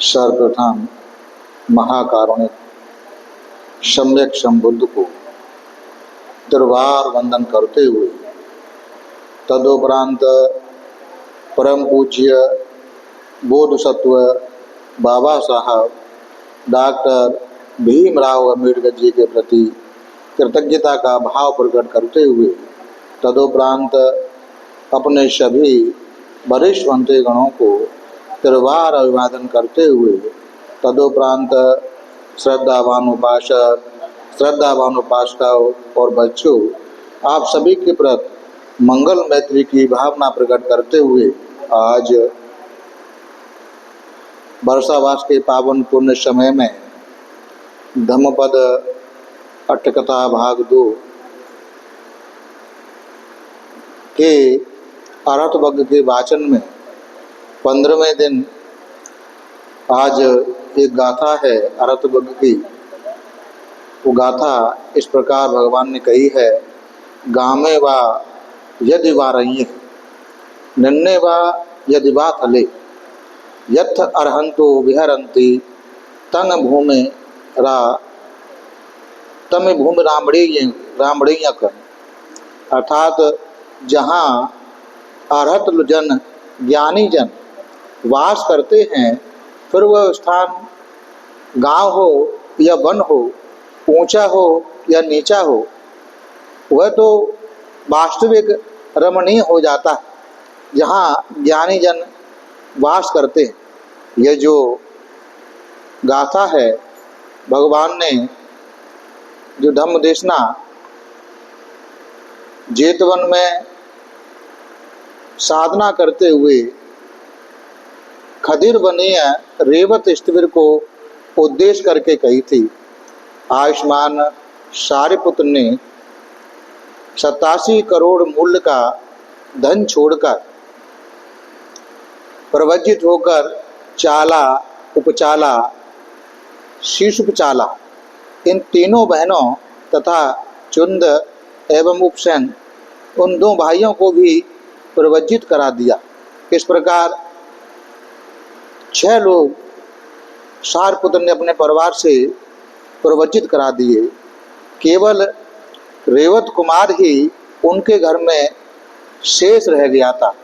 सर्वप्रथम महाकारुणिक सम्यक संबुद्ध को दरबार वंदन करते हुए तदुपरांत परम पूज्य बोधसत्व बाबा साहब डॉक्टर भीमराव अम्बेडकर जी के प्रति कृतज्ञता का भाव प्रकट करते हुए तदुपरांत अपने सभी वरिष्ठ मंत्रीगणों को दरबार अभिवादन करते हुए तदुपरांत श्रद्धावान उपासक श्रद्धावान उपासकाओं और बच्चों, आप सभी के प्रति मंगल मैत्री की भावना प्रकट करते हुए आज वर्षावास के पावन पुण्य समय में धम्मपद अट्टकथा भाग 2 के अर्थवर्ग के वाचन में 15वें दिन आज एक गाथा है अर्थवर्ग की। वो गाथा इस प्रकार भगवान ने कही है। गामे वा यदि वा रही नन्ने वा यदि वा थले यथ अर्हंतो विहरंती तंग भूमि रा तम भूमि रामणीयक, अर्थात जहाँ अर्हत जन ज्ञानी जन वास करते हैं, फिर वह स्थान गांव हो या वन हो, ऊंचा हो या नीचा हो, वह तो वास्तविक रमणीय हो जाता है जहाँ ज्ञानी जन वास करते हैं। यह जो गाथा है, भगवान ने जो धम्म देशना जेतवन में साधना करते हुए खदिर बनीय रेवत स्थिविर को उद्देश्य करके कही थी। आयुष्मान सारिपुत्र ने 87 करोड़ मूल्य का धन छोड़कर प्रवज्जित होकर चाला, उपचाला, शीशुपचाला इन तीनों बहनों तथा चुंद एवं उपसेन उन 2 भाइयों को भी प्रवज्जित करा दिया। इस प्रकार 6 लोग सारपुत्र ने अपने परिवार से प्रवज्जित करा दिए। केवल रेवत कुमार ही उनके घर में शेष रह गया था।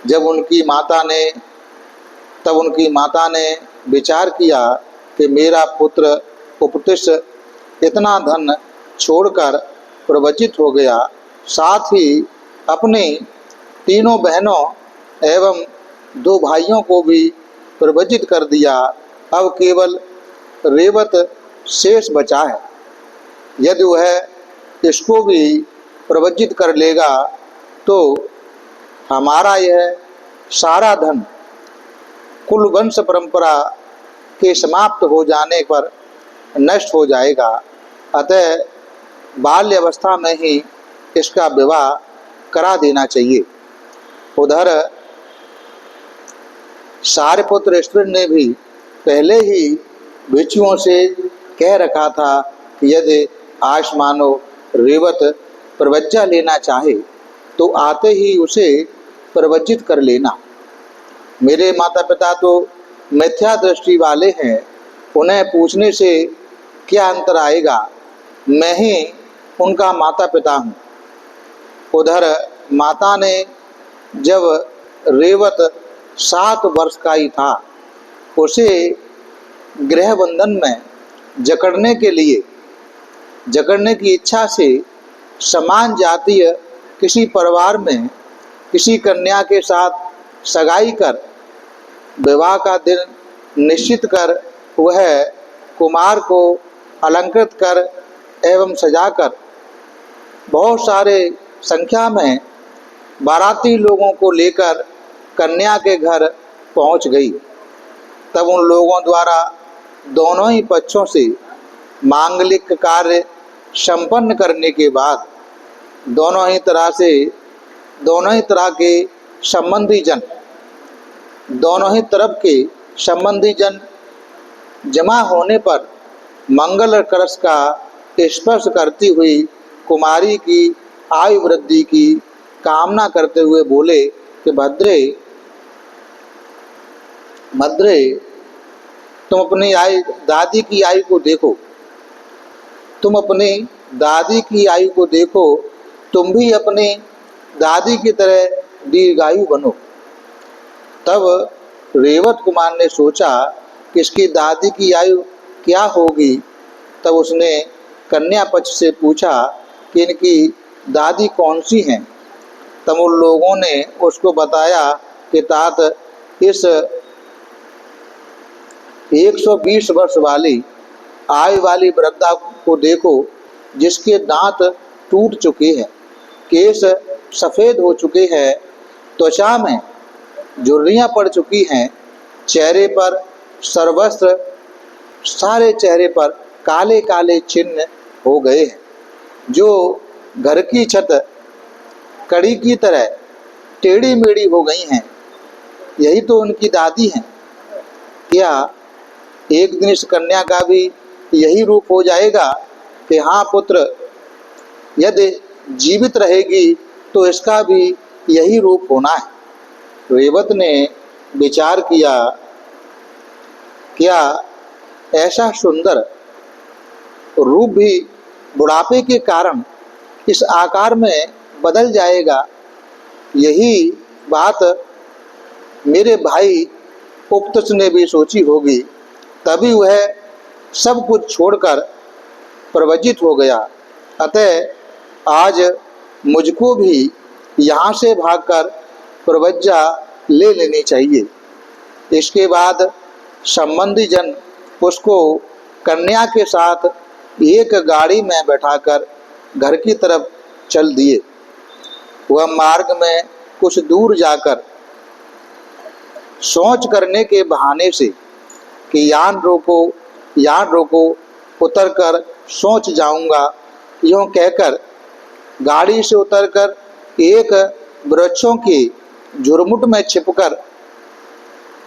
जब उनकी माता ने विचार किया कि मेरा पुत्र उपतिष्ठ इतना धन छोड़कर प्रवज्जित हो गया, साथ ही अपनी तीनों बहनों एवं 2 भाइयों को भी प्रवज्जित कर दिया, अब केवल रेवत शेष बचा है। यदि वह इसको भी प्रवज्जित कर लेगा तो हमारा यह सारा धन कुल वंश परंपरा के समाप्त हो जाने पर नष्ट हो जाएगा। अतः बाल्य अवस्था में ही इसका विवाह करा देना चाहिए। उधर सारिपुत्र ईश्वर ने भी पहले ही भिक्षुओं से कह रखा था कि यदि आयुष्मानो रेवत प्रवज्जा लेना चाहे तो आते ही उसे प्रवज्जित कर लेना। मेरे माता पिता तो मिथ्या दृष्टि वाले हैं, उन्हें पूछने से क्या अंतर आएगा, मैं ही उनका माता पिता हूँ। उधर माता ने जब रेवत 7 वर्ष का ही था, उसे गृह बंधन में जकड़ने की इच्छा से समान जातीय किसी परिवार में किसी कन्या के साथ सगाई कर विवाह का दिन निश्चित कर वह कुमार को अलंकृत कर एवं सजाकर बहुत सारे संख्या में बाराती लोगों को लेकर कन्या के घर पहुंच गई। तब उन लोगों द्वारा दोनों ही पक्षों से मांगलिक कार्य संपन्न करने के बाद दोनों ही तरफ के संबंधी जन जमा होने पर मंगल कलश का स्पर्श करती हुई कुमारी की आयु वृद्धि की कामना करते हुए बोले कि भद्रे मद्रे, तुम अपनी आयु दादी की आयु को देखो, तुम अपनी दादी की आयु को देखो, तुम भी अपनी दादी की तरह दीर्घायु बनो। तब रेवत कुमार ने सोचा कि इसकी दादी की आयु क्या होगी। तब उसने कन्या पक्ष से पूछा कि इनकी दादी कौन सी हैं। तब उन लोगों ने उसको बताया कि तात इस 120 वर्ष वाली आयु वाली वृद्धा को देखो, जिसके दांत टूट चुके हैं, केस सफ़ेद हो चुके हैं, त्वचा में झुर्रियाँ पड़ चुकी हैं, चेहरे पर सर्वस्त्र, सारे चेहरे पर काले काले चिन्ह हो गए हैं, जो घर की छत कड़ी की तरह टेढ़ी मेढ़ी हो गई हैं। यही तो उनकी दादी हैं। क्या एक दिन इस कन्या का भी यही रूप हो जाएगा कि हाँ पुत्र, यदि जीवित रहेगी तो इसका भी यही रूप होना है। रेवत ने विचार किया, क्या ऐसा सुंदर रूप भी बुढ़ापे के कारण इस आकार में बदल जाएगा? यही बात मेरे भाई उपतस ने भी सोची होगी, तभी वह सब कुछ छोड़कर प्रव्रजित हो गया। अतः आज मुझको भी यहाँ से भागकर प्रव्रज्जा ले लेनी चाहिए। इसके बाद संबंधी जन उसको कन्या के साथ एक गाड़ी में बैठाकर घर की तरफ चल दिए। वह मार्ग में कुछ दूर जाकर शौच करने के बहाने से कि यान रोको, उतरकर शौच जाऊंगा, यूँ कहकर गाड़ी से उतरकर एक वृक्षों के झुरमुट में छिपकर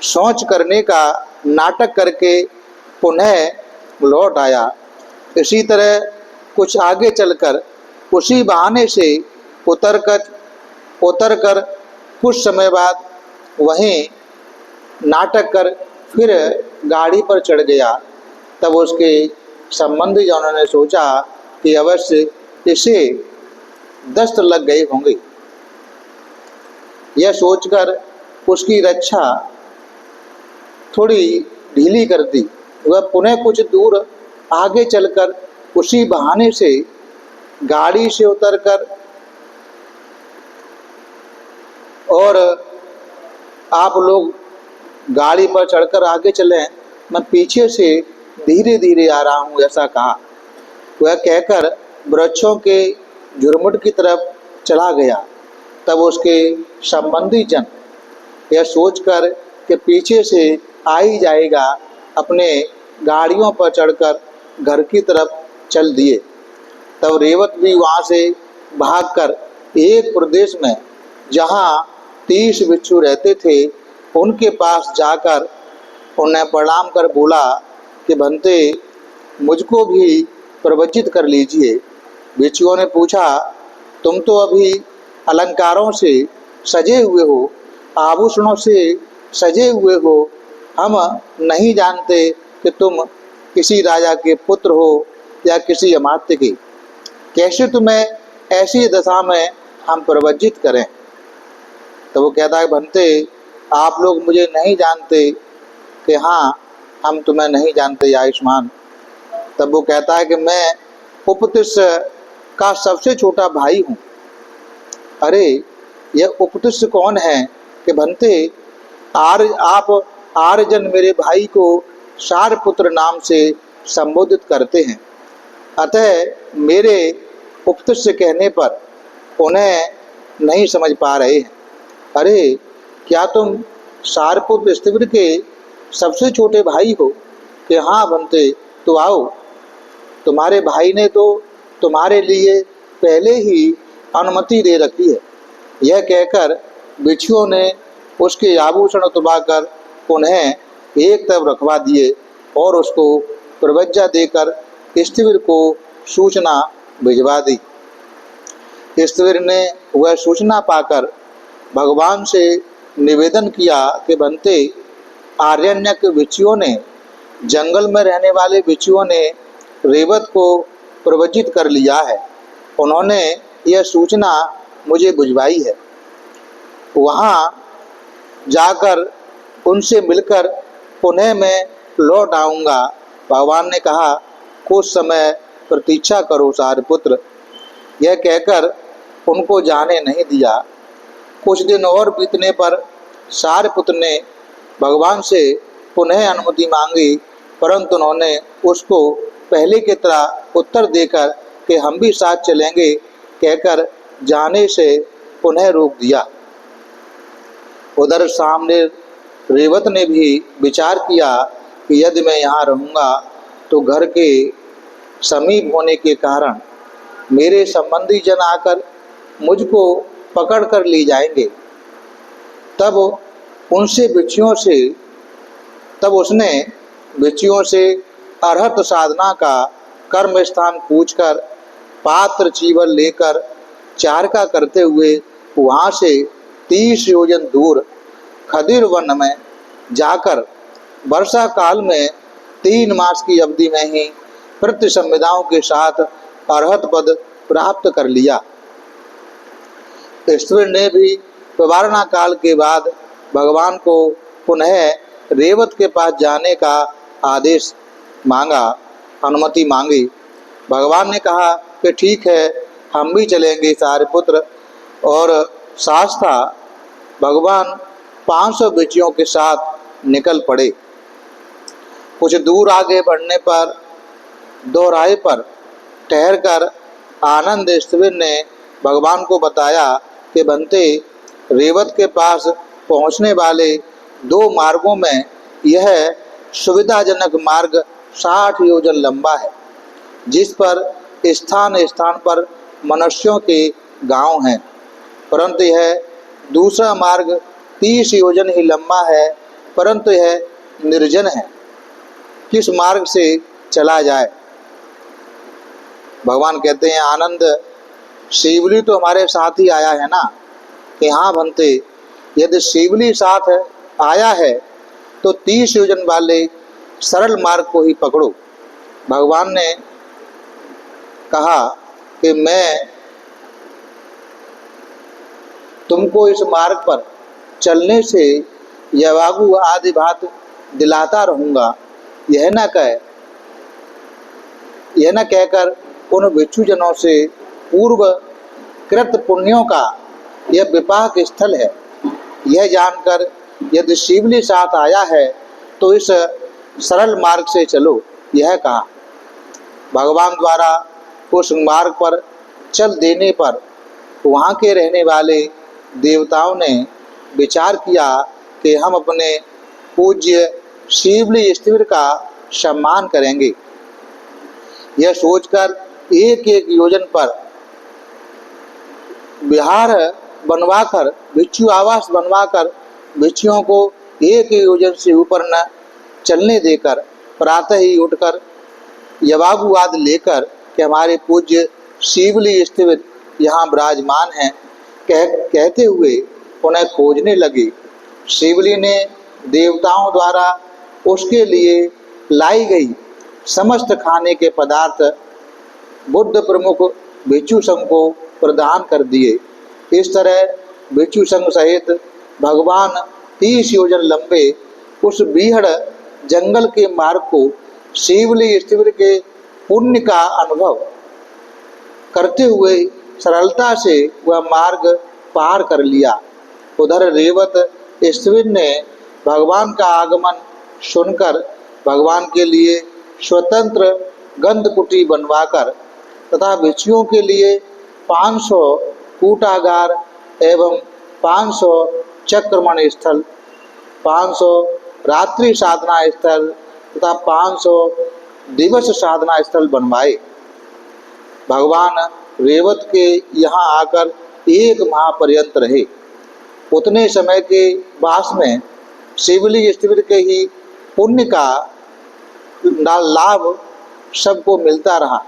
शौच करने का नाटक करके पुनः लौट आया। इसी तरह कुछ आगे चलकर उसी बहाने से उतरकर कुछ समय बाद वहीं नाटक कर फिर गाड़ी पर चढ़ गया। तब उसके संबंधी जनों ने सोचा कि अवश्य इसे दस्त लग गए होंगे। यह सोचकर उसकी रक्षा थोड़ी ढीली कर दी। वह पुनः कुछ दूर आगे चलकर उसी बहाने से गाड़ी से उतरकर और आप लोग गाड़ी पर चढ़कर आगे चलें, मैं पीछे से धीरे धीरे आ रहा हूँ, ऐसा कहा। वह कहकर वृक्षों के झुरमुट की तरफ चला गया। तब उसके संबंधी जन यह सोचकर कि पीछे से आ ही जाएगा, अपने गाड़ियों पर चढ़कर घर की तरफ चल दिए। तब रेवत भी वहाँ से भागकर एक प्रदेश में जहाँ 30 बिच्छू रहते थे, उनके पास जाकर उन्हें प्रणाम कर बोला कि भंते, मुझको भी प्रवचित कर लीजिए। बिच्छुओं ने पूछा, तुम तो अभी अलंकारों से सजे हुए हो, आभूषणों से सजे हुए हो, हम नहीं जानते कि तुम किसी राजा के पुत्र हो या किसी अमात्य के। कैसे तुम्हें ऐसी दशा में हम प्रवज्जित करें? तो वो कहता है, भंते, आप लोग मुझे नहीं जानते कि हाँ, हम तुम्हें नहीं जानते आयुष्मान। तब वो कहता है कि मैं उपतिश का सबसे छोटा भाई हूँ। अरे, यह उपतिश कौन है कि भंते, आप आर्यजन मेरे भाई को सारपुत्र नाम से संबोधित करते हैं। अतः मेरे उपतिश कहने पर उन्हें नहीं समझ पा रहे हैं। अरे, क्या तुम सारपुत्र स्थिविर के सबसे छोटे भाई हो? कि हाँ भंते, तो आओ, तुम्हारे भाई ने तो तुम्हारे लिए पहले ही अनुमति दे रखी है। यह कहकर बिच्छुओं ने उसके आभूषण उतरवाकर उन्हें एक तरफ रखवा दिए और उसको प्रवज्जा देकर स्थिविर को सूचना भिजवा दी। स्थिविर ने वह सूचना पाकर भगवान से निवेदन किया कि भंते, आरण्यक बिच्छुओं ने, जंगल में रहने वाले बिच्छुओं ने रेवत को प्रवचित कर लिया है। उन्होंने यह सूचना मुझे भिजवाई है। वहाँ जाकर उनसे मिलकर पुनः मैं लौट आऊँगा। भगवान ने कहा, कुछ समय प्रतीक्षा करो सारपुत्र। यह कहकर उनको जाने नहीं दिया। कुछ दिन और बीतने पर सारपुत्र ने भगवान से पुनः अनुमति मांगी, परंतु उन्होंने उसको पहले की तरह उत्तर देकर कि हम भी साथ चलेंगे कहकर जाने से पुनः रोक दिया। उधर सामने रेवत ने भी विचार किया कि यदि मैं यहाँ रहूँगा तो घर के समीप होने के कारण मेरे संबंधी जन आकर मुझको पकड़ कर ले जाएंगे। तब उसने बिच्छुओं से अरहत साधना का कर्म स्थान पूछकर पात्र चीवल लेकर चारका करते हुए वहाँ से 30 योजन दूर खदिर वन में जाकर वर्षा काल में 3 मास की अवधि में ही प्रति संविदाओं के साथ अरहत पद प्राप्त कर लिया। ईश्वर ने भी विवारणा काल के बाद भगवान को पुनः रेवत के पास जाने का आदेश मांगा, अनुमति मांगी। भगवान ने कहा कि ठीक है, हम भी चलेंगे सारपुत्र। और शास्ता भगवान 500 बिच्छुओं के साथ निकल पड़े। कुछ दूर आगे बढ़ने पर दोराहे पर ठहरकर आनंद स्तविर ने भगवान को बताया कि बनते, रेवत के पास पहुँचने वाले 2 मार्गों में यह सुविधाजनक मार्ग 60 योजन लंबा है, जिस पर स्थान स्थान पर मनुष्यों के गांव हैं, परंतु यह दूसरा मार्ग 30 योजन ही लंबा है, परंतु यह निर्जन है। किस मार्ग से चला जाए? भगवान कहते हैं, आनंद, शिवली तो हमारे साथ ही आया है ना। कि हाँ बनते, यदि शिवली साथ आया है तो 30 योजन वाले सरल मार्ग को ही पकड़ो। भगवान ने कहा कि मैं तुमको इस मार्ग पर चलने से यवागु आदि बात दिलाता रहूँगा। यह न कहकर उन भिक्षुजनों से पूर्व कृत पुण्यों का यह विपाक स्थल है, यह जानकर यदि शिवली साथ आया है तो इस सरल मार्ग से चलो, यह कहा। भगवान द्वारा उस मार्ग पर चल देने पर वहाँ के रहने वाले देवताओं ने विचार किया कि हम अपने पूज्य शिवली स्थिर का सम्मान करेंगे। यह सोचकर एक योजन पर विहार बनवाकर, भिक्षु आवास बनवाकर भिक्षुओं को 1 योजन से ऊपर न चलने देकर प्रातः ही उठकर यवागुवाद लेकर कि हमारे पूज्य शिवली स्थित यहाँ विराजमान हैं कहते हुए उन्हें खोजने लगे। शिवली ने देवताओं द्वारा उसके लिए लाई गई समस्त खाने के पदार्थ बुद्ध प्रमुख भिक्षु संघ को प्रदान कर दिए। इस तरह भिक्षु संघ सहित भगवान 30 योजन लंबे उस बीहड़ जंगल के मार्ग को शिवली स्थिर के पुण्य का अनुभव करते हुए सरलता से वह मार्ग पार कर लिया। उधर रेवत स्थिर ने भगवान का आगमन सुनकर भगवान के लिए स्वतंत्र गंधकुटी बनवाकर तथा भिक्षुओं के लिए 500 कूटागार एवं 500 चक्रमण स्थल, 500 रात्रि साधना स्थल तथा 500 दिवस साधना स्थल बनवाए। भगवान रेवत के यहाँ आकर 1 माह पर्यंत रहे। उतने समय के वास में शिवली स्थिर के ही पुण्य का लाभ सबको मिलता रहा।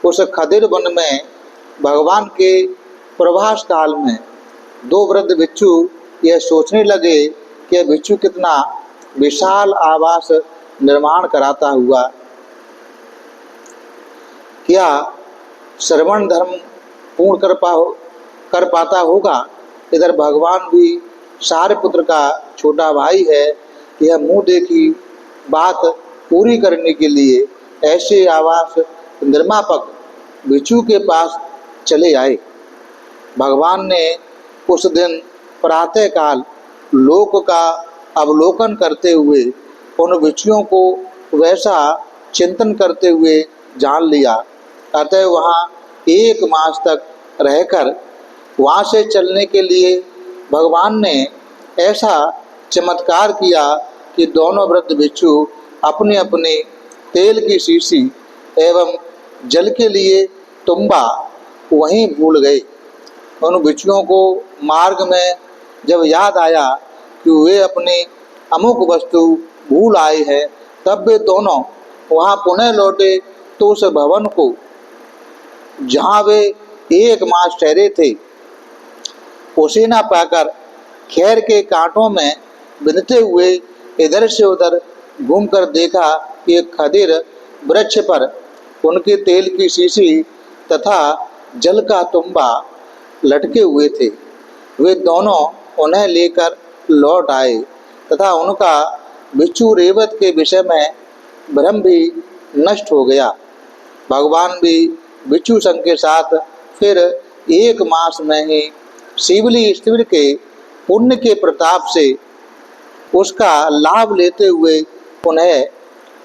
उस खदिर वन में भगवान के प्रवास काल में 2 वृद्ध भिक्षु यह सोचने लगे कि भिक्षु कितना विशाल आवास निर्माण कराता हुआ क्या श्रवण धर्म पूर्ण कर पाता होगा। इधर भगवान भी सारिपुत्र का छोटा भाई है। यह मुंह देखी बात पूरी करने के लिए ऐसे आवास निर्मापक बिच्छू के पास चले आए। भगवान ने उस दिन प्रातःकाल लोक का अवलोकन करते हुए उन बिच्छुओं को वैसा चिंतन करते हुए जान लिया। अतः वहाँ 1 मास तक रहकर वहाँ से चलने के लिए भगवान ने ऐसा चमत्कार किया कि दोनों वृद्ध बिच्छू अपने अपने तेल की शीशी एवं जल के लिए तुम्बा वहीं भूल गए। उन बिच्छुओं को मार्ग में जब याद आया कि वे अपनी अमुक वस्तु भूल आए हैं, तब वे दोनों वहाँ पुनः लौटे तो उस भवन को जहाँ वे 1 मास ठहरे थे उसे न पाकर खैर के कांटों में बिनते हुए इधर से उधर घूमकर देखा कि एक खदिर वृक्ष पर उनके तेल की शीशी तथा जल का तुम्बा लटके हुए थे। वे दोनों उन्हें लेकर लौट आए तथा उनका बिच्छू रेवत के विषय में भ्रम भी नष्ट हो गया। भगवान भी बिच्छू संघ के साथ फिर 1 मास में ही शिवली स्त्रीवीर के पुण्य के प्रताप से उसका लाभ लेते हुए उन्हें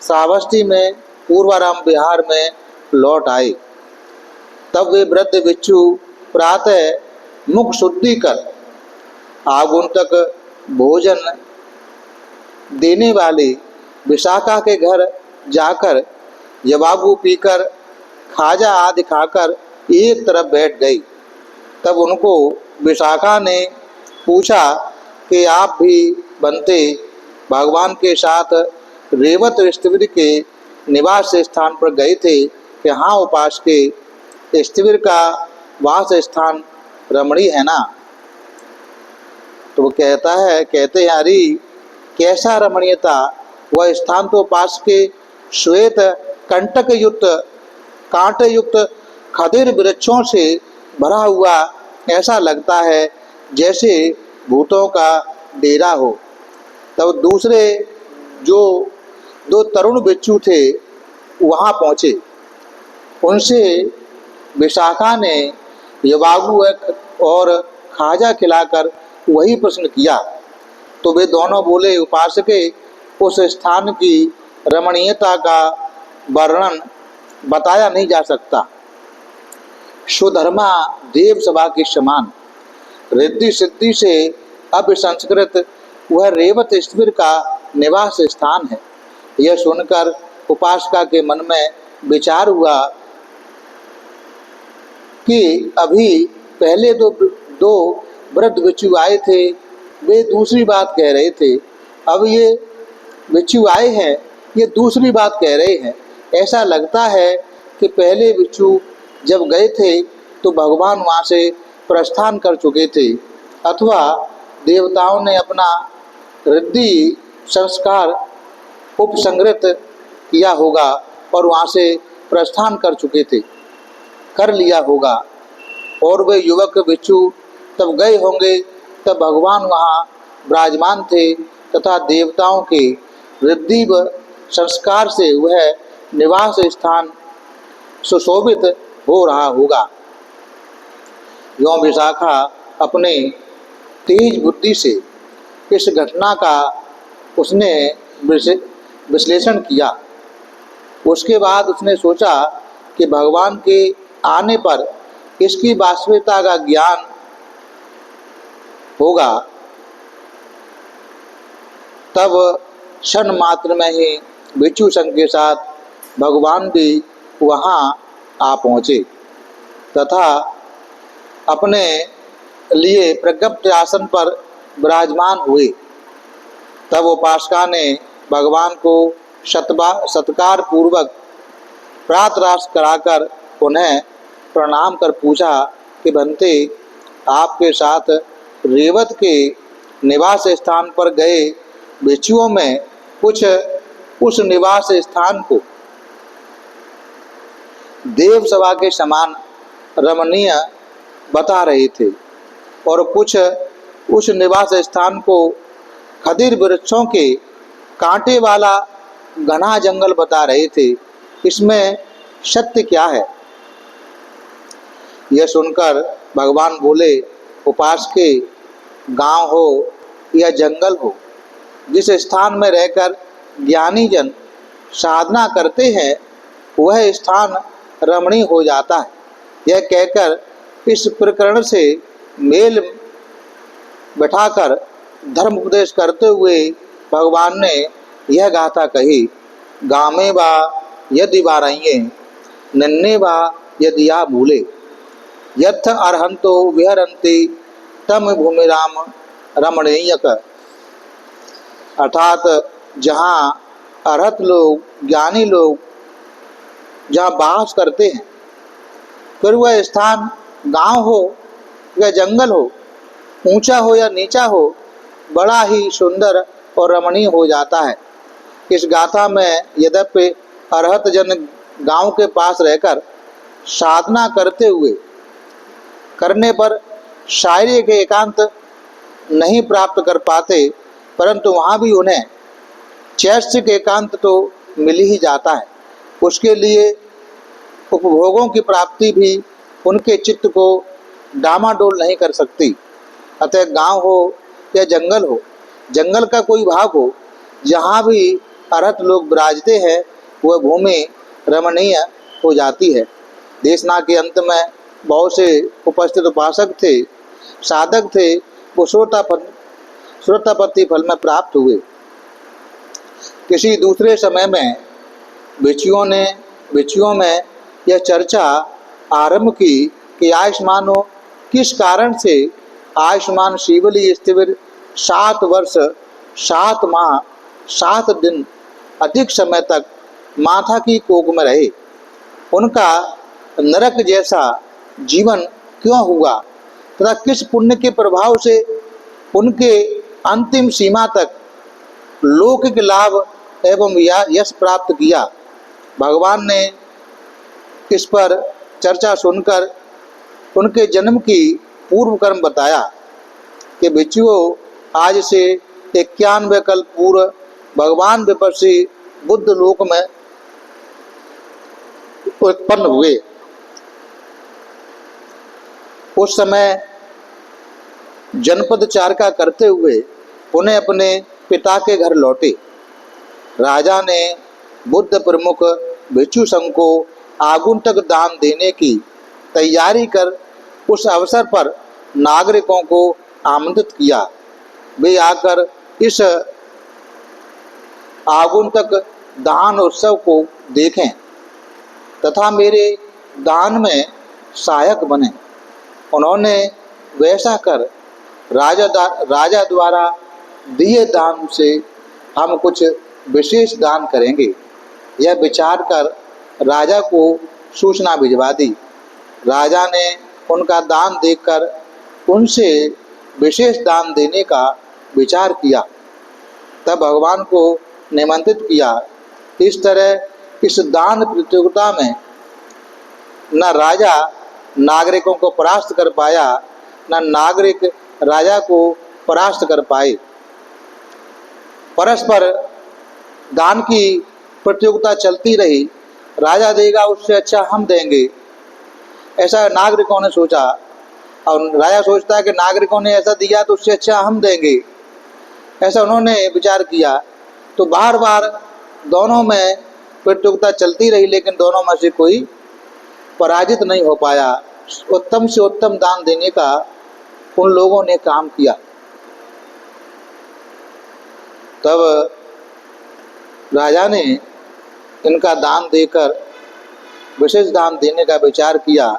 श्रावस्ती में पूर्वाराम विहार में लौट आए। तब वे वृद्ध बिच्छू प्रातः मुख शुद्धि कर आगुंतक भोजन देने वाले विशाखा के घर जाकर जवाबू पीकर खाजा आदि खाकर एक तरफ बैठ गई। तब उनको विशाखा ने पूछा कि आप भी बनते भगवान के साथ रेवत ऋषिवीर के निवास स्थान पर गए थे। यहाँ उपास के ऋषिवीर का वास स्थान रमणीय है ना। तो वो कहते हैं अरे कैसा रमणीयता, वह स्थान तो उपास के श्वेत कंटक युक्त कांट युक्त खदिर वृक्षों से भरा हुआ ऐसा लगता है जैसे भूतों का डेरा हो। तब दूसरे जो 2 तरुण बिच्छू थे वहाँ पहुँचे। उनसे विशाखा ने यवागु और खाजा खिलाकर वही प्रश्न किया। तो वे दोनों बोले, उपासके उस स्थान की रमणीयता का वर्णन बताया नहीं जा सकता। सुधर्मा देव सभा के समान रिद्धि सिद्धि से अभिसंस्कृत वह रेवत ऋषिवीर का निवास स्थान है। यह सुनकर उपासका के मन में विचार हुआ कि अभी पहले दो वृद्ध बिच्छू आए थे, वे दूसरी बात कह रहे थे। अब ये बिच्छू आए हैं, ये दूसरी बात कह रहे हैं। ऐसा लगता है कि पहले बिच्छू जब गए थे तो भगवान वहाँ से प्रस्थान कर चुके थे, अथवा देवताओं ने अपना रिद्धि संस्कार उपसंग्रहित किया होगा और वहाँ से प्रस्थान कर लिया होगा। और वे युवक बिच्छू तब गए होंगे, तब भगवान वहाँ विराजमान थे तथा देवताओं के रिद्धि व संस्कार से वह निवास स्थान सुशोभित हो रहा होगा। यों विशाखा अपने तेज बुद्धि से इस घटना का उसने विश्लेषण किया। उसके बाद उसने सोचा कि भगवान के आने पर इसकी वास्तविकता का ज्ञान होगा, तब क्षण मात्र में ही बिच्छू संघ के साथ भगवान भी वहाँ आ पहुँचे तथा अपने लिए प्रगप्त आसन पर विराजमान हुए। तब उपासका ने भगवान को सत्कार पूर्वक प्रातराश कराकर उन्हें प्रणाम कर पूछा कि बनते आपके साथ रेवत के निवास स्थान पर गए भिक्षुओं में कुछ उस निवास स्थान को देव सभा के समान रमणीय बता रहे थे और कुछ उस निवास स्थान को खदिर वृक्षों के कांटे वाला घना जंगल बता रहे थे। इसमें सत्य क्या है? यह सुनकर भगवान बोले, उपासके, गांव हो या जंगल हो, जिस स्थान में रहकर ज्ञानी जन साधना करते हैं वह स्थान रमणीय हो जाता है। यह कहकर इस प्रकरण से मेल बैठाकर धर्म उपदेश करते हुए भगवान ने यह गाथा कही, गामे बा यदि वारइये नन्ने बा यदि आ भूले यथ अर्हंतो विहरन्ति तम भूमि राम रमणीयक। अर्थात जहाँ अर्हत लोग, ज्ञानी लोग जहाँ वास करते हैं, फिर वह स्थान गांव हो या जंगल हो, ऊंचा हो या नीचा हो, बड़ा ही सुंदर और रमणीय हो जाता है। इस गाथा में यद्यपि अर्हत जन गांव के पास रहकर साधना करने पर शारीरिक एकांत नहीं प्राप्त कर पाते, परंतु वहाँ भी उन्हें चैतसिक एकांत तो मिल ही जाता है। उसके लिए उपभोगों की प्राप्ति भी उनके चित्त को डामाडोल नहीं कर सकती। अतः गांव हो या जंगल हो, जंगल का कोई भाग हो, जहाँ भी अर्हत लोग विराजते हैं वह भूमि रमणीय हो जाती है। देशना के अंत में बहुत से उपस्थित उपासक थे, साधक थे, वो श्रोतापत्ति फल में प्राप्त हुए। किसी दूसरे समय में भिक्षुओं में यह चर्चा आरंभ की कि आयुष्मानो किस कारण से आयुष्मान शिवली स्थिर 7 वर्ष 7 माह 7 दिन अधिक समय तक माथा की कोख में रहे, उनका नरक जैसा जीवन क्यों हुआ तथा किस पुण्य के प्रभाव से उनके अंतिम सीमा तक लौकिक लाभ एवं यश प्राप्त किया। भगवान ने इस पर चर्चा सुनकर उनके जन्म की पूर्व कर्म बताया कि भिक्षुओं, आज से 91 कल्प पूर्व भगवान विपस्सी बुद्ध लोक में उत्पन्न हुए। उस समय जनपद चारका करते हुए उन्हें अपने पिता के घर लौटे। राजा ने बुद्ध प्रमुख भिक्षु संघ को आगुंतक दान देने की तैयारी कर उस अवसर पर नागरिकों को आमंत्रित किया। वे आकर इस आगुंतक दान उत्सव को देखें तथा मेरे दान में सहायक बने। उन्होंने वैसा कर राजा द्वारा दिए दान से हम कुछ विशेष दान करेंगे, यह विचार कर राजा को सूचना भिजवा दी। राजा ने उनका दान देखकर उनसे विशेष दान देने का विचार किया, तब भगवान को निमंत्रित किया। इस तरह इस दान प्रतियोगिता में न राजा नागरिकों को परास्त कर पाया, न नागरिक राजा को परास्त कर पाए। परस्पर दान की प्रतियोगिता चलती रही। राजा देगा उससे अच्छा हम देंगे, ऐसा नागरिकों ने सोचा, और राजा सोचता है कि नागरिकों ने ऐसा दिया तो उससे अच्छा हम देंगे, ऐसा उन्होंने विचार किया। तो बार बार दोनों में प्रतियोगिता चलती रही, लेकिन दोनों में से कोई पराजित नहीं हो पाया। उत्तम से उत्तम दान देने का उन लोगों ने काम किया। तब राजा ने इनका दान देकर विशेष दान देने का विचार किया।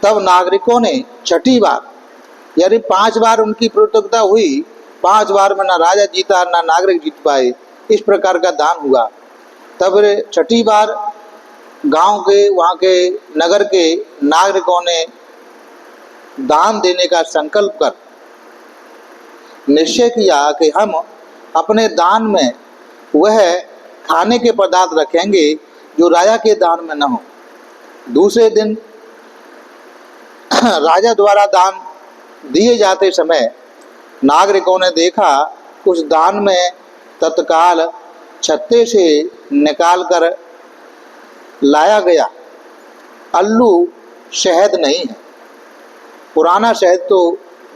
तब नागरिकों ने छठी बार, यानी 5 बार उनकी प्रतियोगिता हुई, 5 बार में ना राजा जीता ना नागरिक जीत पाए, इस प्रकार का दान हुआ। तब छठी बार गांव के, वहाँ के, नगर के नागरिकों ने दान देने का संकल्प कर निश्चय किया कि हम अपने दान में वह खाने के पदार्थ रखेंगे जो राजा के दान में न हो। दूसरे दिन राजा द्वारा दान दिए जाते समय नागरिकों ने देखा उस दान में तत्काल छत्ते से निकाल कर लाया गया अल्लू शहद नहीं है। पुराना शहद तो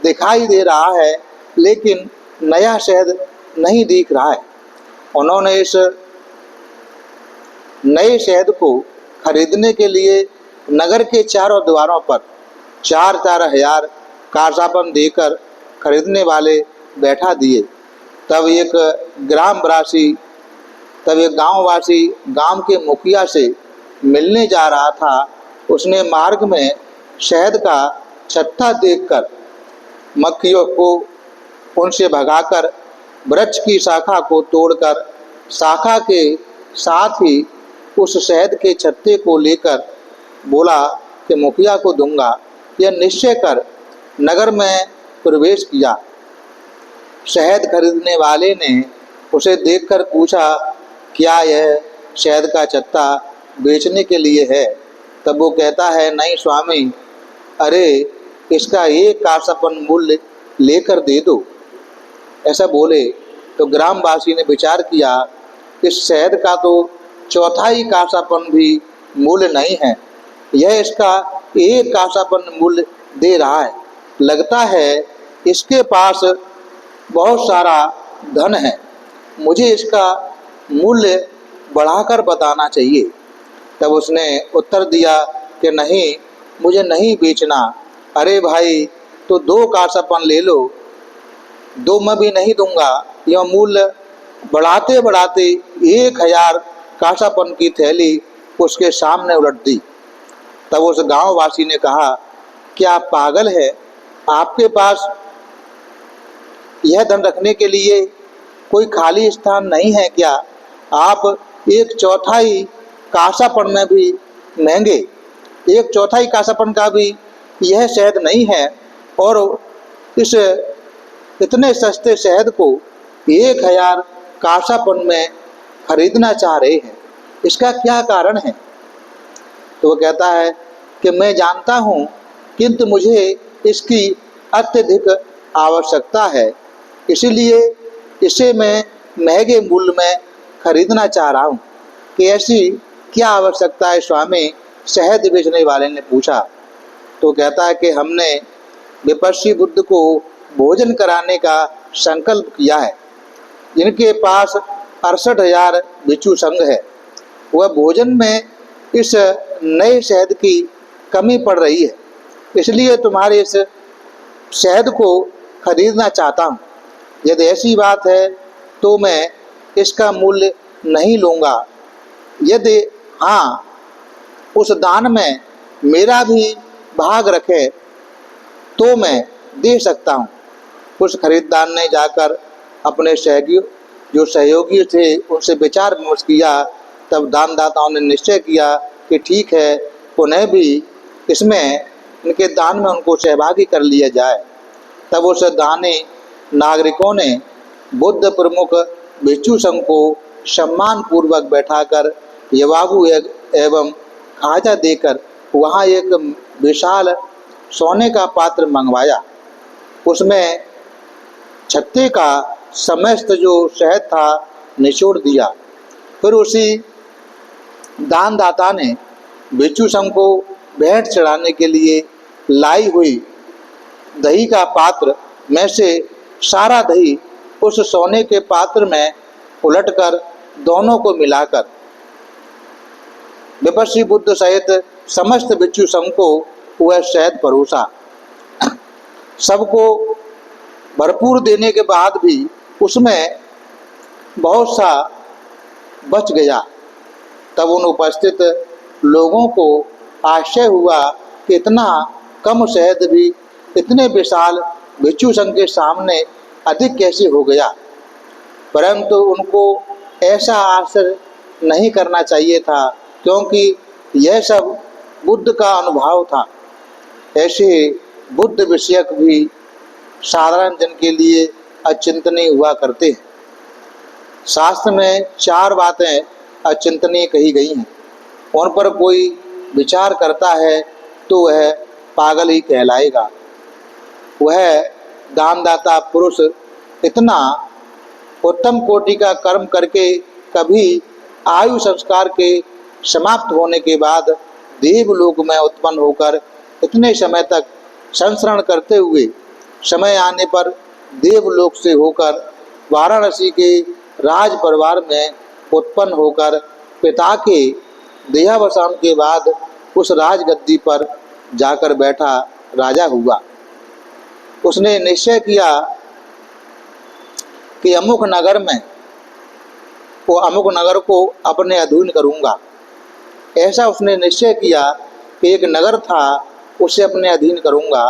दिखाई दे रहा है लेकिन नया शहद नहीं दिख रहा है। उन्होंने इस नए शहद को खरीदने के लिए नगर के चारों द्वारों पर 4-4 हजार कासापन देकर खरीदने वाले बैठा दिए। तब एक गांववासी गांव के मुखिया से मिलने जा रहा था। उसने मार्ग में शहद का छत्ता देखकर मक्खियों को उनसे भगाकर वृक्ष की शाखा को तोड़कर शाखा के साथ ही उस शहद के छत्ते को लेकर बोला कि मुखिया को दूंगा। यह निश्चय कर नगर में प्रवेश किया। शहद खरीदने वाले ने उसे देखकर पूछा, क्या यह शहद का छत्ता बेचने के लिए है? तब वो कहता है, नहीं स्वामी, अरे इसका एक कासापन मूल्य लेकर दे दो। ऐसा बोले तो ग्रामवासी ने विचार किया, इस शहद का तो चौथाई कासापन भी मूल्य नहीं है, यह इसका एक कासापन मूल्य दे रहा है। लगता है इसके पास बहुत सारा धन है, मुझे इसका मूल्य बढ़ाकर बताना चाहिए। तब उसने उत्तर दिया कि नहीं, मुझे नहीं बेचना। अरे भाई, तो 2 कासापन ले लो। 2 मैं भी नहीं दूंगा। यह मूल्य बढ़ाते बढ़ाते 1000 कासापन की थैली उसके सामने उलट दी। तब उस गांववासी ने कहा, क्या आप पागल है? आपके पास यह धन रखने के लिए कोई खाली स्थान नहीं है क्या? आप 1/4 कासापन में भी महंगे, 1/4 कासापन का भी यह शहद नहीं है और इस इतने सस्ते शहद को 1000 कासापन में खरीदना चाह रहे हैं, इसका क्या कारण है? तो वो कहता है कि मैं जानता हूँ, किंतु मुझे इसकी अत्यधिक आवश्यकता है, इसीलिए इसे मैं महंगे मूल्य में खरीदना चाह रहा हूँ। कि ऐसी क्या आवश्यकता है स्वामी? शहद बेचने वाले ने पूछा। तो कहता है कि हमने विपश्ची बुद्ध को भोजन कराने का संकल्प किया है। जिनके पास 68,000 भिक्षु संघ है, वह भोजन में इस नए शहद की कमी पड़ रही है, इसलिए तुम्हारे इस शहद को खरीदना चाहता हूँ। यदि ऐसी बात है तो मैं इसका मूल्य नहीं लूँगा। यदि हाँ, उस दान में मेरा भी भाग रखे तो मैं दे सकता हूँ। उस खरीदार ने जाकर अपने जो सहयोगी थे उनसे विचार विमर्श किया। तब दानदाताओं ने निश्चय किया कि ठीक है, उन्हें भी इसमें इनके दान में उनको सहभागी कर लिया जाए। तब उस दानी नागरिकों ने बुद्ध प्रमुख भिक्षु संघ को सम्मान पूर्वक बैठाकर यवागु एवं खाजा देकर वहाँ एक विशाल सोने का पात्र मंगवाया। उसमें छत्ते का समस्त जो शहद था निचोड़ दिया। फिर उसी दानदाता ने भिक्षु संघ को भेंट चढ़ाने के लिए लाई हुई दही का पात्र में से सारा दही उस सोने के पात्र में उलटकर दोनों को मिलाकर विपश्ची बुद्ध सहित समस्त भिक्षु संघ को वह शहद परोसा। सबको भरपूर देने के बाद भी उसमें बहुत सा बच गया। तब उन उपस्थित लोगों को आश्चर्य हुआ कि इतना कम शहद भी इतने विशाल भिक्षु संघ के सामने अधिक कैसे हो गया। परंतु उनको ऐसा आश्चर्य नहीं करना चाहिए था, क्योंकि यह सब बुद्ध का अनुभव था। ऐसे बुद्ध विषयक भी साधारण जन के लिए अचिंतनीय हुआ करते हैं। शास्त्र में 4 बातें अचिंतनीय कही गई हैं। उन पर कोई विचार करता है तो वह पागल ही कहलाएगा। वह दानदाता पुरुष इतना उत्तम कोटि का कर्म करके कभी आयु संस्कार के समाप्त होने के बाद देवलोक में उत्पन्न होकर इतने समय तक संसरण करते हुए समय आने पर देवलोक से होकर वाराणसी के राज परिवार में उत्पन्न होकर पिता के देहावसान के बाद उस राजगद्दी पर जाकर बैठा राजा हुआ। उसने निश्चय किया कि अमुक नगर को अपने अधीन करूंगा। ऐसा उसने निश्चय किया कि एक नगर था, उसे अपने अधीन करूंगा।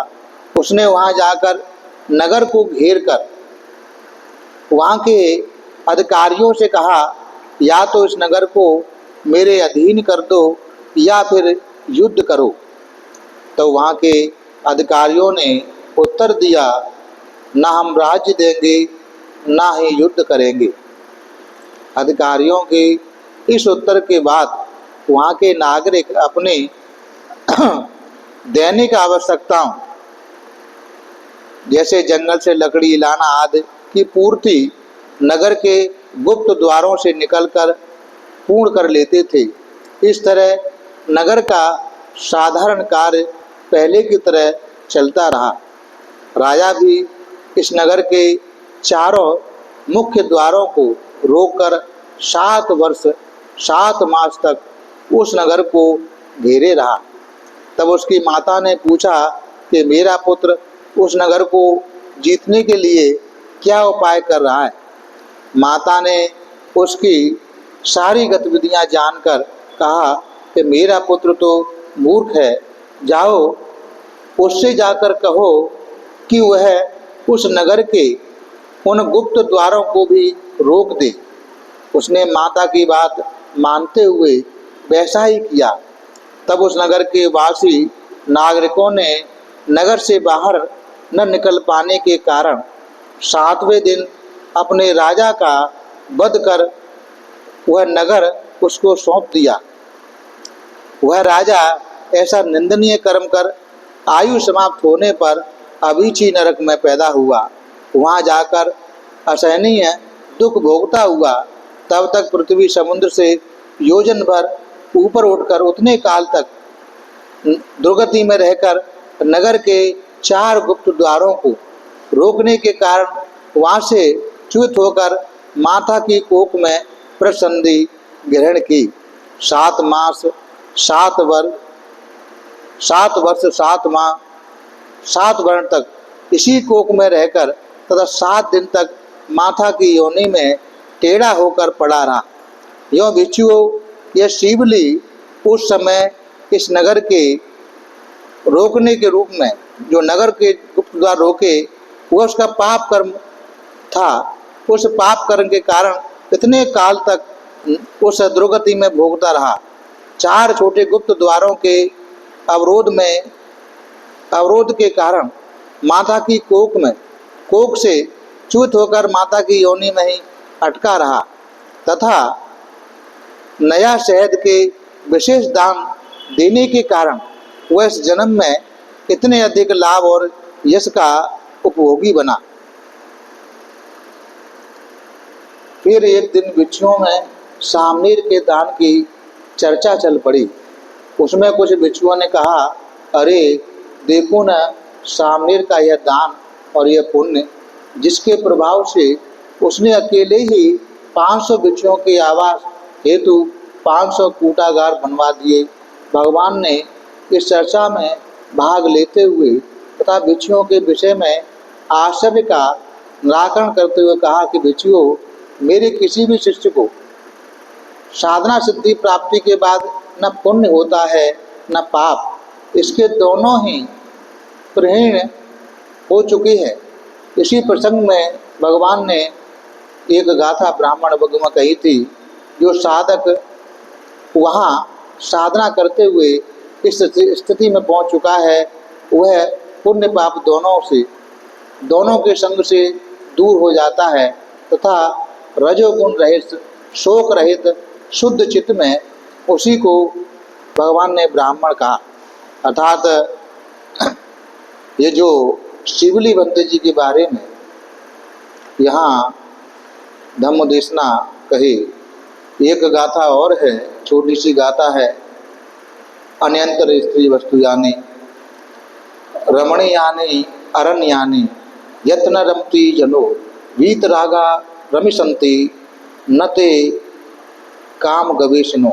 उसने वहां जाकर नगर को घेर कर वहां के अधिकारियों से कहा, या तो इस नगर को मेरे अधीन कर दो या फिर युद्ध करो। तो वहां के अधिकारियों ने उत्तर दिया, ना हम राज्य देंगे ना ही युद्ध करेंगे। अधिकारियों के इस उत्तर के बाद वहाँ के नागरिक अपने दैनिक आवश्यकताओं जैसे जंगल से लकड़ी लाना आदि की पूर्ति नगर के गुप्त द्वारों से निकलकर पूर्ण कर लेते थे। इस तरह नगर का साधारण कार्य पहले की तरह चलता रहा। राजा भी इस नगर के चारों मुख्य द्वारों को रोककर 7 वर्ष 7 मास तक उस नगर को घेरे रहा। तब उसकी माता ने पूछा कि मेरा पुत्र उस नगर को जीतने के लिए क्या उपाय कर रहा है। माता ने उसकी सारी गतिविधियां जानकर कहा कि मेरा पुत्र तो मूर्ख है, जाओ उससे जाकर कहो कि वह उस नगर के उन गुप्त द्वारों को भी रोक दे। उसने माता की बात मानते हुए वैसा ही किया। तब उस नगर के वासी नागरिकों ने नगर से बाहर न निकल पाने के कारण 7वें दिन अपने राजा का वध कर वह नगर उसको सौंप दिया। वह राजा ऐसा निंदनीय कर्म कर आयु समाप्त होने पर अभीची नरक में पैदा हुआ। वहाँ जाकर असहनीय दुख भोगता हुआ। तब तक पृथ्वी समुद्र से योजन भर ऊपर उठकर उतने काल तक दुर्गति में रहकर नगर के 4 गुप्त द्वारों को रोकने के कारण वहाँ से च्युत होकर माता की कोख में प्रसंधि ग्रहण की। 7 मास 7 वर्ष 7 माह 7 वर्ण तक इसी कोख में रहकर तथा 7 दिन तक माता की योनि में टेढ़ा होकर पड़ा रहा। यों भिक्षुओं, यह शिवली उस समय इस नगर के रोकने के रूप में जो नगर के गुप्त द्वार रोके वह उसका पाप कर्म था। उस पाप कर्म के कारण इतने काल तक उस दुर्गति में भोगता रहा। 4 छोटे गुप्त द्वारों के अवरोध के कारण माता की कोख से च्युत होकर माता की योनि में ही अटका रहा तथा नया शहद के विशेष दान देने के कारण वह इस जन्म में इतने अधिक लाभ और यश का उपभोगी बना। फिर एक दिन भिक्षुओं में सामनीर के दान की चर्चा चल पड़ी। उसमें कुछ भिक्षुओं ने कहा, अरे देखो न, सामनीर का यह दान और यह पुण्य, जिसके प्रभाव से उसने अकेले ही 500 भिक्षुओं के आवास हेतु 500 कूटागार बनवा दिए। भगवान ने इस चर्चा में भाग लेते हुए तथा भिक्षुओं के विषय में आश्चर्य का निराकरण करते हुए कहा कि भिक्षुओं, मेरे किसी भी शिष्य को साधना सिद्धि प्राप्ति के बाद न पुण्य होता है न पाप, इसके दोनों ही प्रहीण हो चुके हैं। इसी प्रसंग में भगवान ने एक गाथा ब्राह्मण वर्ग में कही थी, जो साधक वहाँ साधना करते हुए इस स्थिति में पहुँच चुका है, वह पुण्य पाप दोनों के संग से दूर हो जाता है तथा रजोगुण रहित, शोक रहित, शुद्ध चित्त में उसी को भगवान ने ब्राह्मण कहा। अर्थात ये जो शिवली बंते जी के बारे में यहाँ धम्म देशना कही, एक गाथा और है, छोटी सी गाथा है। अन्यंतर स्त्री वस्तु यानी रमणीयानि अरण्यानि यत्न रमती जनो वीतरागा रमिशंति न ते काम गवेशनो।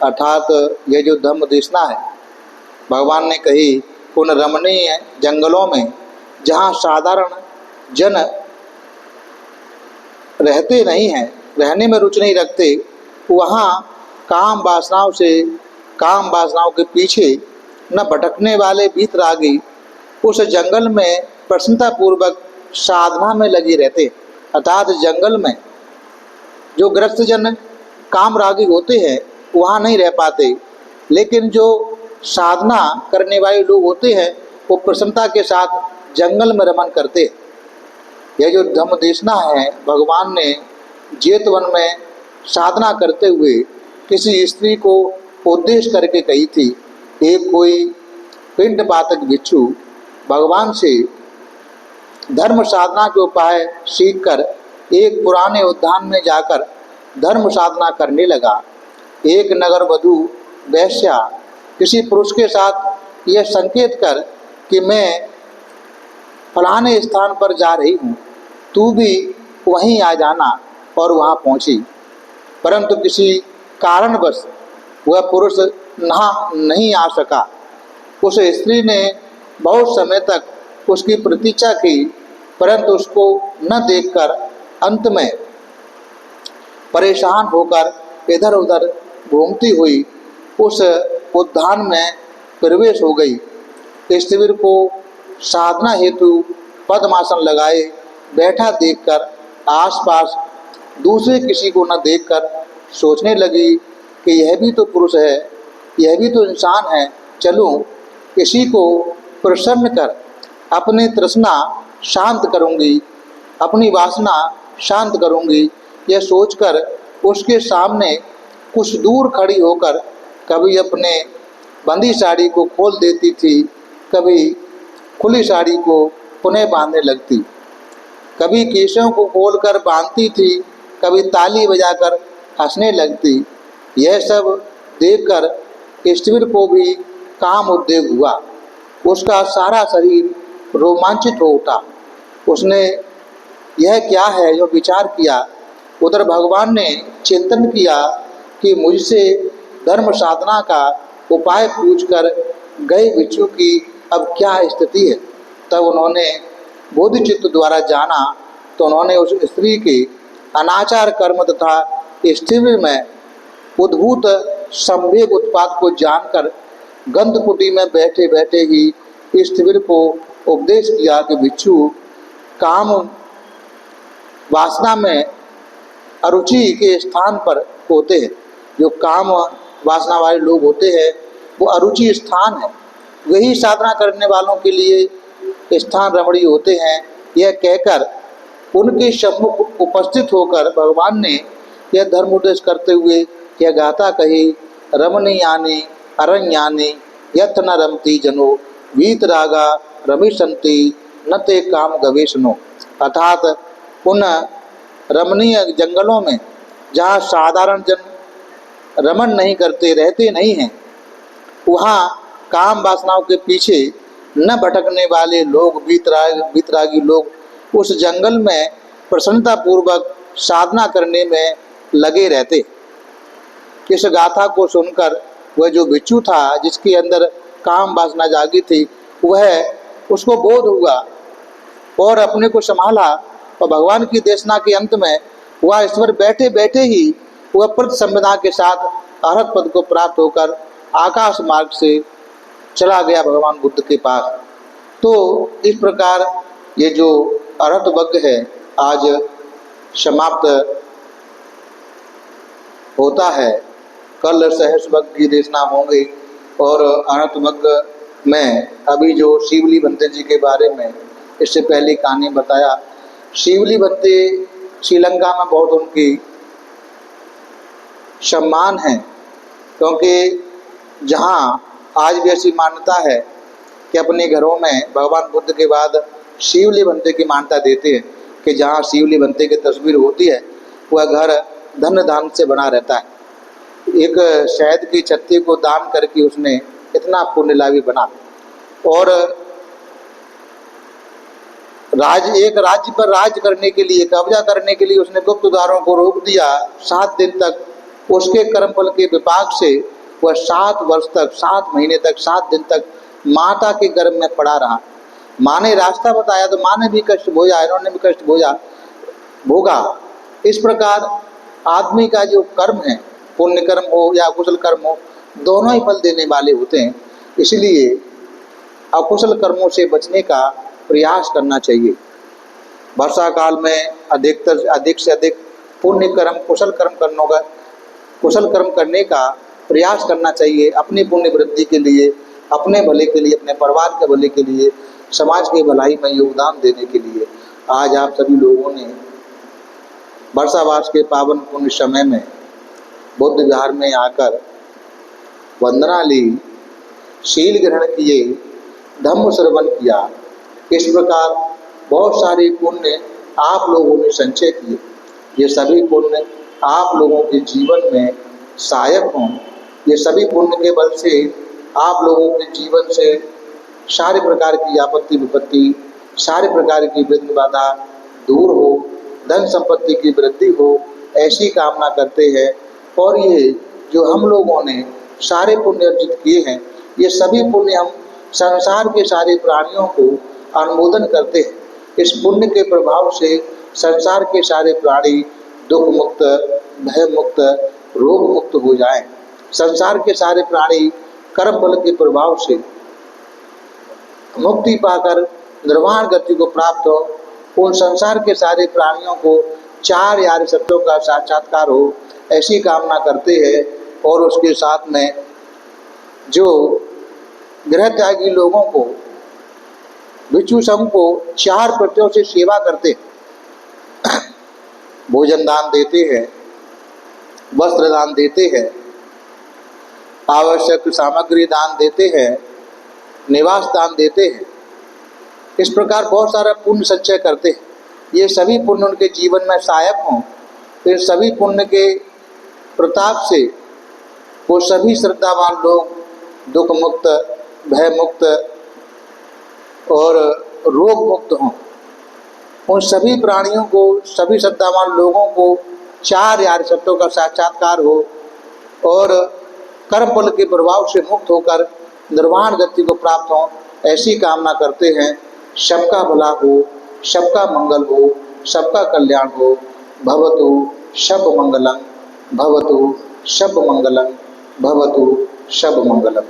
अर्थात ये जो धम्म देशना है भगवान ने कही, उन रमणीय जंगलों में जहाँ साधारण जन रहते नहीं हैं, रहने में रुचि नहीं रखते, वहाँ काम वासनाओं के पीछे न भटकने वाले वीतरागी उस जंगल में प्रसन्नतापूर्वक साधना में लगे रहते। अर्थात जंगल में जो ग्रस्त जन काम रागी होते हैं वहाँ नहीं रह पाते, लेकिन जो साधना करने वाले लोग होते हैं वो प्रसन्नता के साथ जंगल में रमन करते। यह जो धम्म देशना है भगवान ने जेतवन में साधना करते हुए किसी स्त्री को उद्देश्य करके कही थी। एक कोई पिंड पातक भिक्षु भगवान से धर्म साधना के उपाय सीखकर एक पुराने उद्यान में जाकर धर्म साधना करने लगा। एक नगर वधू वैश्या किसी पुरुष के साथ यह संकेत कर कि मैं फलाने स्थान पर जा रही हूँ, तू भी वहीं आ जाना, और वहाँ पहुँची। परंतु किसी कारणवश वह पुरुष नहीं आ सका। उस स्त्री ने बहुत समय तक उसकी प्रतीक्षा की, परंतु उसको न देखकर अंत में परेशान होकर इधर उधर घूमती हुई उस उद्यान में प्रवेश हो गई। स्त्री को साधना हेतु पद्मासन लगाए बैठा देखकर आसपास दूसरे किसी को न देखकर सोचने लगी कि यह भी तो पुरुष है, यह भी तो इंसान है, चलूं इसी को प्रसन्न कर अपनी तृष्णा शांत करूंगी, अपनी वासना शांत करूंगी। यह सोचकर उसके सामने कुछ दूर खड़ी होकर कभी अपने बंदी साड़ी को खोल देती थी, कभी खुली साड़ी को पुनः बांधने लगती, कभी केशों को खोलकर बांधती थी, कभी ताली बजाकर हंसने लगती। यह सब देखकर स्त्री को भी काम उद्वेग हुआ, उसका सारा शरीर रोमांचित हो उठा। उसने यह क्या है जो विचार किया। उधर भगवान ने चिंतन किया कि मुझसे धर्म साधना का उपाय पूछकर गए भिक्षु की अब क्या स्थिति है। तब उन्होंने बोधिचित्त द्वारा जाना तो उन्होंने उस स्त्री के अनाचार कर्म तथा स्त्री में उद्भूत संवेग उत्पाद को जानकर गंधकुटी में बैठे बैठे ही स्त्री को उपदेश किया कि भिक्षु काम वासना में अरुचि के स्थान पर होते हैं। जो काम वासना वाले लोग होते हैं वो अरुचि स्थान है, वही साधना करने वालों के लिए स्थान रमणीय होते हैं। यह कहकर उनके सम्मुख उपस्थित होकर भगवान ने यह धर्म उपदेश करते हुए यह गाथा कही, रमणीयानि अरण्यानि यत् न रमति जनो वीतरागा रमिशन्ति न ते काम गवेशनो। अर्थात उन रमणीय जंगलों में जहाँ साधारण जन रमण नहीं करते, रहते नहीं हैं, वहाँ काम वासनाओं के पीछे न भटकने वाले लोग, वीतरागी लोग उस जंगल में प्रसन्नतापूर्वक साधना करने में लगे रहते। इस गाथा को सुनकर वह जो भिक्षु था जिसके अंदर काम वासना जागी थी, वह उसको बोध हुआ और अपने को संभाला, और भगवान की देशना के अंत में वह ईश्वर बैठे बैठे ही वह प्रत संविदा के साथ अरहत पद को प्राप्त होकर आकाश मार्ग से चला गया भगवान बुद्ध के पास। तो इस प्रकार ये जो अरहत वग्ग है आज समाप्त होता है। कल सहस वग्ग की देशना होंगी और अरहत वग्ग में अभी जो शिवली बंते जी के बारे में इससे पहले कहानी बताया शिवली बनते श्रीलंका में बहुत उनकी सम्मान है, क्योंकि जहाँ आज भी ऐसी मान्यता है कि अपने घरों में भगवान बुद्ध के बाद शिवली बनते की मान्यता देते हैं कि जहाँ शिवली बनते की तस्वीर होती है वह घर धन धान से बना रहता है। एक शहद की छत्ती को दान करके उसने इतना पुण्यलाभी बना। और एक राज्य पर राज करने के लिए, कब्जा करने के लिए उसने गुप्त द्वारों को रोक दिया 7 दिन तक। उसके कर्मफल के विपाक से वह 7 वर्ष तक, 7 महीने तक, 7 दिन तक माता के गर्भ में पड़ा रहा। माँ ने रास्ता बताया तो माँ ने भी कष्ट भोगा, इन्होंने भी कष्ट भोगा। इस प्रकार आदमी का जो कर्म है, पुण्य कर्म हो या अकुशल कर्म हो, दोनों ही फल देने वाले होते हैं। इसलिए अकुशल कर्मों से बचने का प्रयास करना चाहिए। वर्षा काल में अधिक से अधिक पुण्य कर्म, कुशल कर्म करने का प्रयास करना चाहिए, अपनी पुण्य वृद्धि के लिए, अपने भले के लिए, अपने परिवार के भले के लिए, समाज की भलाई में योगदान देने के लिए। आज आप सभी लोगों ने वर्षावास के पावन पुण्य समय में बुद्ध विहार में आकर वंदना ली, शील ग्रहण किए, धम्म श्रवण किया। इस प्रकार बहुत सारे पुण्य आप लोगों ने संचय किए। ये सभी पुण्य आप लोगों के जीवन में सहायक हों। ये सभी पुण्य के बल से आप लोगों के जीवन से सारे प्रकार की आपत्ति विपत्ति, सारे प्रकार की विघ्न बाधा दूर हो, धन संपत्ति की वृद्धि हो, ऐसी कामना करते हैं। और ये जो हम लोगों ने सारे पुण्य अर्जित किए हैं, ये सभी पुण्य हम संसार के सारे प्राणियों को अनुमोदन करते हैं। इस पुण्य के प्रभाव से संसार के सारे प्राणी दुख मुक्त, भय मुक्त, रोग मुक्त हो जाएं। संसार के सारे प्राणी कर्म बल के प्रभाव से मुक्ति पाकर निर्वाण गति को प्राप्त हो। उन संसार के सारे प्राणियों को 4 आर्य सत्यों का साक्षात्कार हो, ऐसी कामना करते हैं। और उसके साथ में जो गृह त्यागी लोगों को, भिक्षु संघ को 4 प्रत्ययों से सेवा करते, भोजन दान देते हैं, वस्त्र दान देते हैं, आवश्यक सामग्री दान देते हैं, निवास दान देते हैं। इस प्रकार बहुत सारा पुण्य संचय करते हैं। ये सभी पुण्य उनके जीवन में सहायक हों। इन सभी पुण्य के प्रताप से वो सभी श्रद्धावान लोग दुख मुक्त, भय मुक्त और रोग मुक्त हों। उन सभी प्राणियों को, सभी श्रद्धावान लोगों को 4 आर्य सत्यों का साक्षात्कार हो और कर्म फल के प्रभाव से मुक्त होकर निर्वाण गति को प्राप्त हो, ऐसी कामना करते हैं। सबका भला हो, सबका मंगल हो, सबका कल्याण हो। भवतु सब मंगलम, भवतु सब मंगलम, भवतु सब मंगलम।